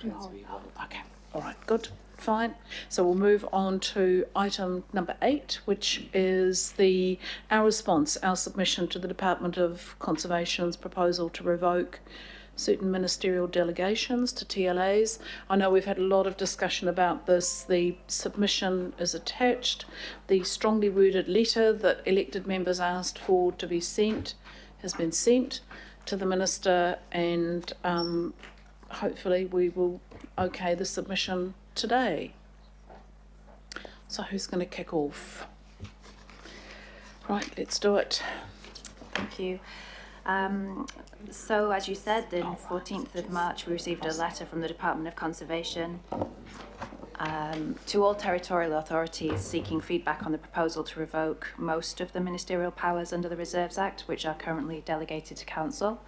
Okay, all right, good, fine. So we'll move on to item number 8, which is our response, our submission to the Department of Conservation's proposal to revoke certain ministerial delegations to TLAs. I know we've had a lot of discussion about this. The submission is attached. The strongly worded letter that elected members asked for to be sent has been sent to the Minister, and hopefully we will okay the submission today. So who's going to kick off? Right, let's do it. Thank you. So as you said, on 14th of March, we received a letter from the Department of Conservation to all territorial authorities seeking feedback on the proposal to revoke most of the ministerial powers under the Reserves Act, which are currently delegated to Council.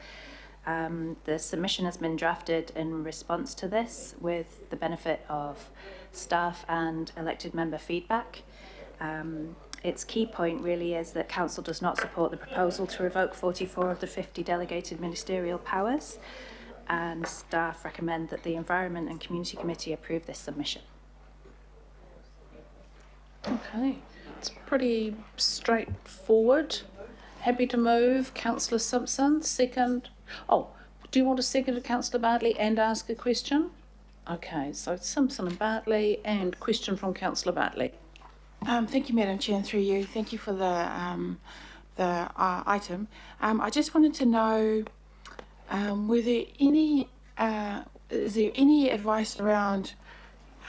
The submission has been drafted in response to this with the benefit of staff and elected member feedback. Its key point really is that Council does not support the proposal to revoke 44 of the 50 delegated ministerial powers, and staff recommend that the Environment and Community Committee approve this submission. Okay, it's pretty straightforward. Happy to move. Councillor Simpson, second. Oh, do you want to second Councillor Bartley and ask a question? Okay, so Simpson and Bartley, and question from Councillor Bartley. Thank you, Madam Chair, and through you, thank you for the item. I just wanted to know, is there any advice around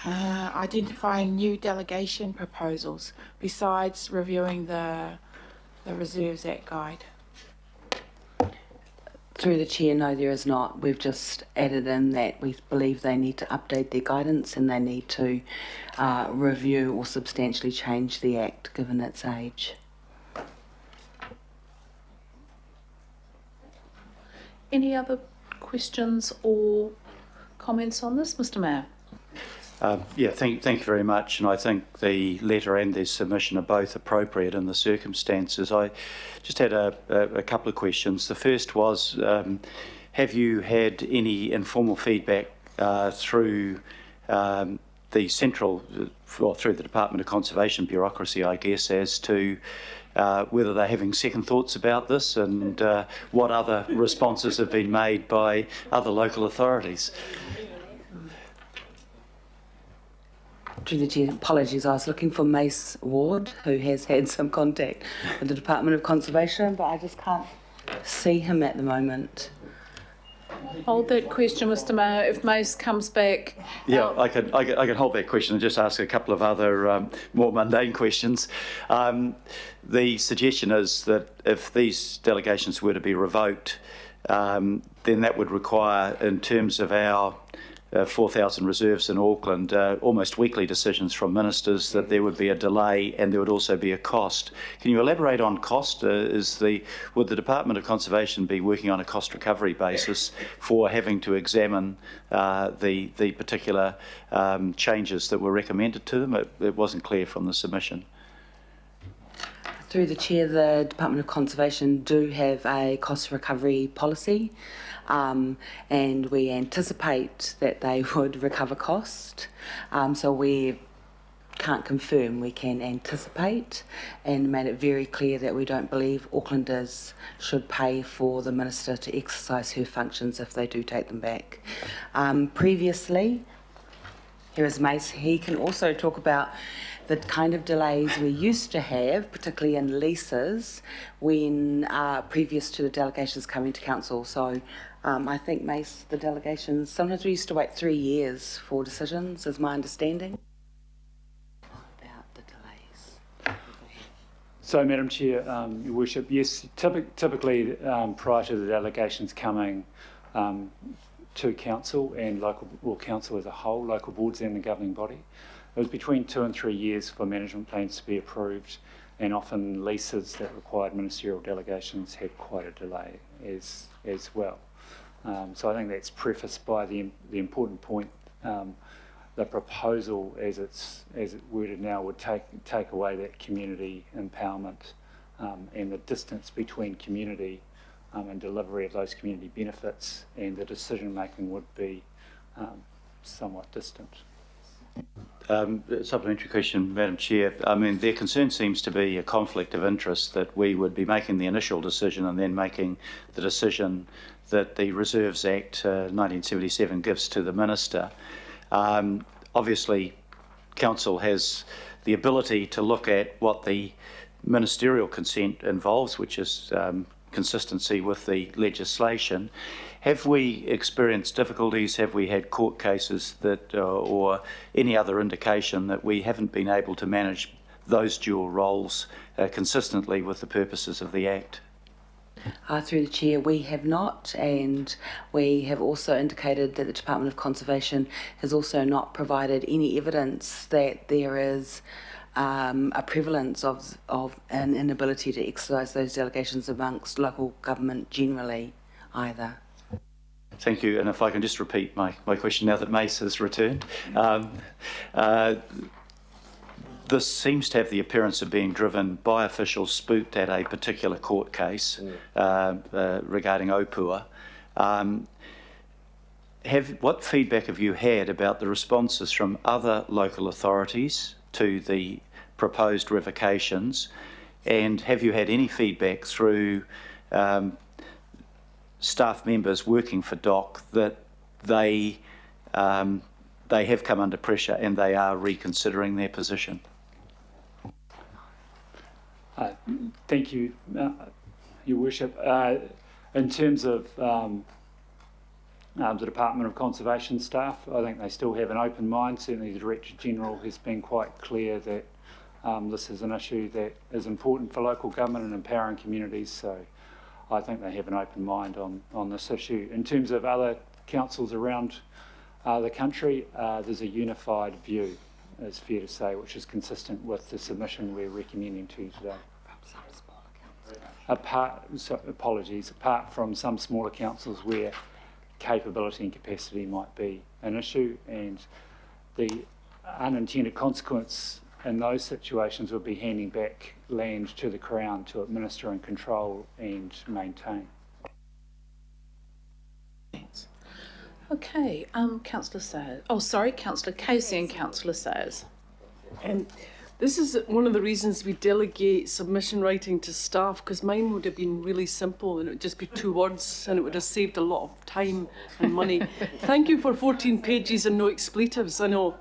identifying new delegation proposals besides reviewing the Reserves Act guide? Through the Chair, no, there is not. We've just added in that we believe they need to update their guidance and they need to review or substantially change the Act given its age. Any other questions or comments on this, Mr. Mayor? Yeah, thank you very much, and I think the letter and the submission are both appropriate in the circumstances. I just had a couple of questions. The first was, have you had any informal feedback through the central, or through the Department of Conservation bureaucracy, I guess, as to whether they're having second thoughts about this, and what other responses have been made by other local authorities? Through the Chair, apologies, I was looking for Mace Ward, who has had some contact with the Department of Conservation, but I just can't see him at the moment. Hold that question, Mr. Mayor. If Mace comes back... Yeah, I can hold that question and just ask a couple of other more mundane questions. The suggestion is that if these delegations were to be revoked, then that would require, in terms of our 4,000 reserves in Auckland, almost weekly decisions from ministers that there would be a delay and there would also be a cost. Can you elaborate on cost? Would the Department of Conservation be working on a cost recovery basis for having to examine the particular changes that were recommended to them? It wasn't clear from the submission. Through the Chair, the Department of Conservation do have a cost recovery policy, and we anticipate that they would recover cost. So we can't confirm, we can anticipate, and made it very clear that we don't believe Aucklanders should pay for the Minister to exercise her functions if they do take them back. Previously, here is Mace, he can also talk about the kind of delays we used to have, particularly in leases, when previous to the delegations coming to Council. So I think, Mace, the delegations, sometimes we used to wait 3 years for decisions, is my understanding. About the delays. So, Madam Chair, Your Worship, yes, typically prior to the delegations coming to Council and Council as a whole, local boards and the governing body, it was between 2 and 3 years for management plans to be approved, and often leases that required ministerial delegations had quite a delay as well. So I think that's prefaced by the important point. The proposal, as it's worded now, would take away that community empowerment and the distance between community and delivery of those community benefits, and the decision making would be somewhat distant. Supplementary question, Madam Chair. I mean, their concern seems to be a conflict of interest, that we would be making the initial decision and then making the decision that the Reserves Act 1977 gives to the Minister. Obviously, Council has the ability to look at what the ministerial consent involves, which is consistency with the legislation. Have we experienced difficulties? Have we had court cases that, or any other indication that we haven't been able to manage those dual roles consistently with the purposes of the Act? Through the Chair, we have not, and we have also indicated that the Department of Conservation has also not provided any evidence that there is a prevalence of an inability to exercise those delegations amongst local government generally either. Thank you. And if I can just repeat my question now that Mace has returned. This seems to have the appearance of being driven by officials spooked at a particular court case regarding Opua. What feedback have you had about the responses from other local authorities to the proposed revocations, and have you had any feedback through staff members working for DOC that they have come under pressure and they are reconsidering their position? Thank you, Your Worship. In terms of the Department of Conservation staff, I think they still have an open mind. Certainly the Director General has been quite clear that this is an issue that is important for local government and empowering communities, so I think they have an open mind on this issue. In terms of other councils around the country, there's a unified view, it's fair to say, which is consistent with the submission we're recommending to you today. Apart from some smaller councils where capability and capacity might be an issue, and the unintended consequence in those situations would be handing back land to the Crown to administer and control and maintain. Okay, Councillor Sayers. Oh, sorry, Councillor Casey and Councillor Sayers. And this is one of the reasons we delegate submission writing to staff, because mine would have been really simple and it would just be 2 words and it would have saved a lot of time and money. Thank you for 14 pages and no expletives. I know.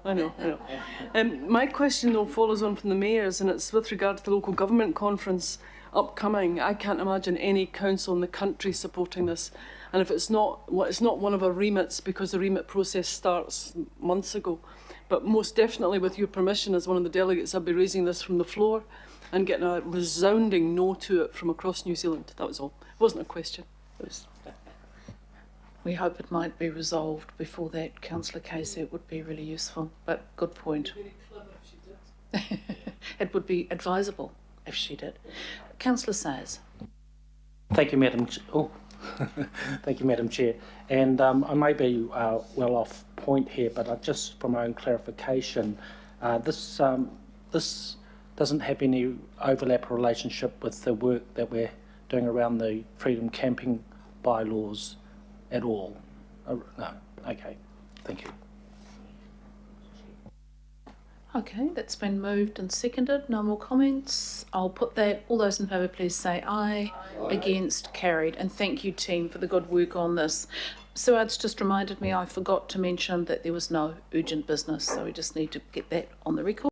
My question though follows on from the Mayor's, and it's with regard to the local government conference upcoming. I can't imagine any council in the country supporting this. And if it's not one of our remits, because the remit process starts months ago. But most definitely, with your permission as one of the delegates, I'll be raising this from the floor and getting a resounding no to it from across New Zealand. That was all. It wasn't a question. We hope it might be resolved before that, Councillor Casey. It would be really useful, but good point. Very clever if she did. It would be advisable if she did. Councillor Sayers. Thank you, Madam. Thank you, Madam Chair. And I may be well off point here, but just for my own clarification, this doesn't have any overlap or relationship with the work that we're doing around the freedom camping bylaws at all? No. Okay. Thank you. Okay, that's been moved and seconded. No more comments. I'll put that. All those in favour, please say aye. Aye. Against, carried. And thank you, team, for the good work on this. Suad's just reminded me I forgot to mention that there was no urgent business, so we just need to get that on the record.